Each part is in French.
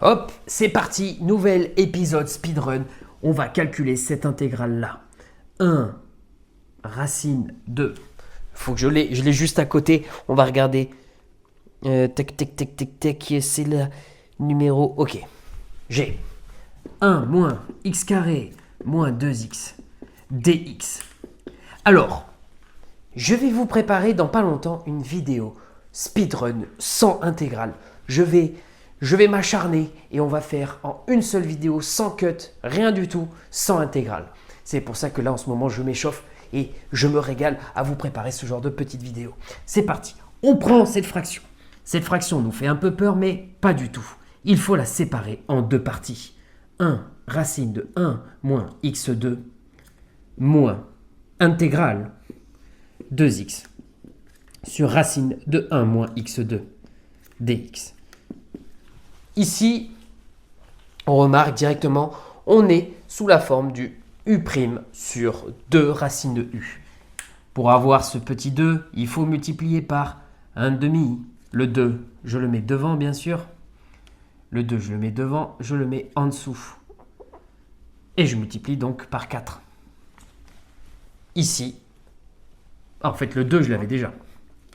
Hop, c'est parti, nouvel épisode speedrun. On va calculer cette intégrale-là. 1 racine de... Faut que je l'ai juste à côté. On va regarder. Tac, c'est le numéro... Ok. J'ai 1 moins x carré moins 2x dx. Alors, je vais vous préparer dans pas longtemps une vidéo speedrun sans intégrale. Je vais m'acharner et on va faire en une seule vidéo, sans cut, rien du tout, sans intégrale. C'est pour ça que là, en ce moment, je m'échauffe et je me régale à vous préparer ce genre de petites vidéos. C'est parti, on prend cette fraction. Cette fraction nous fait un peu peur, mais pas du tout. Il faut la séparer en deux parties. 1 racine de 1 moins x2 moins intégrale 2x sur racine de 1 moins x2 dx. Ici, on remarque directement, on est sous la forme du u' sur 2 racines de u. Pour avoir ce petit 2, il faut multiplier par 1/2. Le 2, je le mets devant, bien sûr. Le 2, je le mets devant, je le mets en dessous. Et je multiplie donc par 4. Ici, en fait, le 2, je l'avais déjà.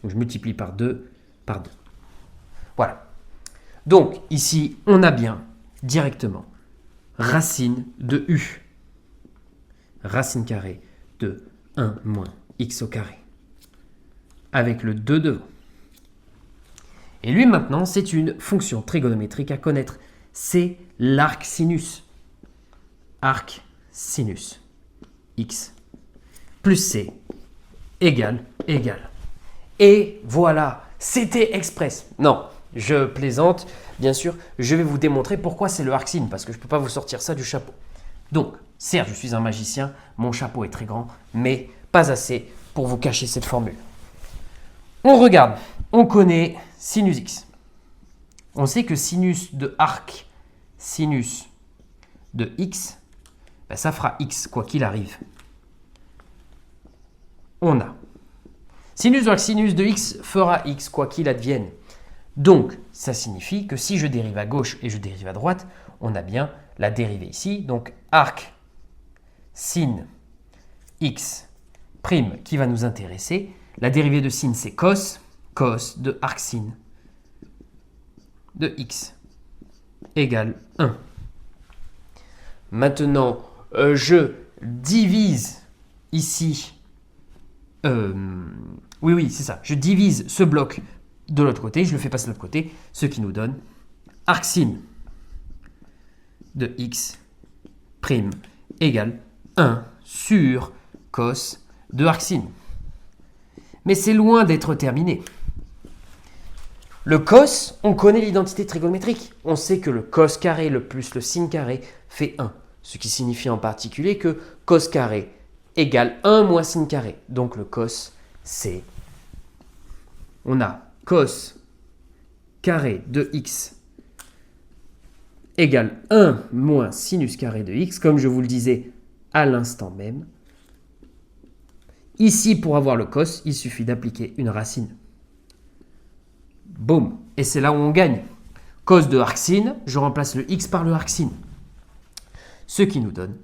Donc, je multiplie par 2, par 2. Voilà. Donc, ici, on a bien directement racine de u. Racine carrée de 1 moins x au carré. Avec le 2 devant. Et lui, maintenant, c'est une fonction trigonométrique à connaître. C'est l'arc sinus. Arc sinus x plus c égale. Et voilà, c'était express. Non, je plaisante. Bien sûr, je vais vous démontrer pourquoi c'est le arc sin, parce que je ne peux pas vous sortir ça du chapeau. Donc, certes, je suis un magicien, mon chapeau est très grand, mais pas assez pour vous cacher cette formule. On regarde, on connaît sinus x. On sait que sinus de arc sinus de x, ben ça fera x quoi qu'il arrive. On a sinus de arc sinus de x fera x quoi qu'il advienne. Donc, ça signifie que si je dérive à gauche et je dérive à droite, on a bien la dérivée ici. Donc, arc sin x prime qui va nous intéresser. La dérivée de sin, c'est cos de arc sin de x égale 1. Maintenant, je divise ici. Oui, c'est ça. Je divise ce bloc de l'autre côté, je le fais passer de l'autre côté, ce qui nous donne arc sin de x prime égale 1 sur cos de arc sin. Mais c'est loin d'être terminé. Le cos, on connaît l'identité trigonométrique. On sait que le cos carré le plus le sin carré fait 1. Ce qui signifie en particulier que cos carré égale 1 moins sin carré. Donc le cos, c'est... On a cos carré de x égale 1 moins sinus carré de x, comme je vous le disais à l'instant même. Ici, pour avoir le cos, il suffit d'appliquer une racine. Boum. Et c'est là où on gagne. Cos de arc sin, je remplace le x par le arc sin. Ce qui nous donne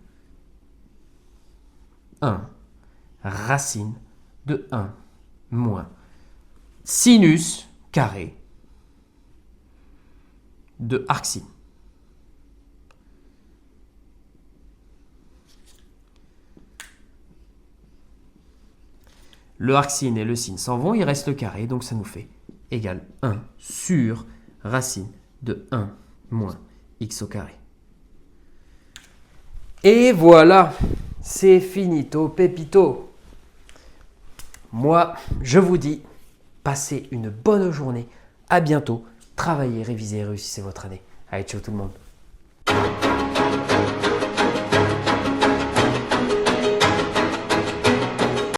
1 racine de 1 moins sinus carré de arc sin. Le arc sin et le sin s'en vont, il reste le carré, donc ça nous fait égal 1 sur racine de 1 moins x au carré. Et voilà, c'est finito pepito. Moi, je vous dis, passez une bonne journée, à bientôt, travaillez, révisez, réussissez votre année. Allez, ciao tout le monde.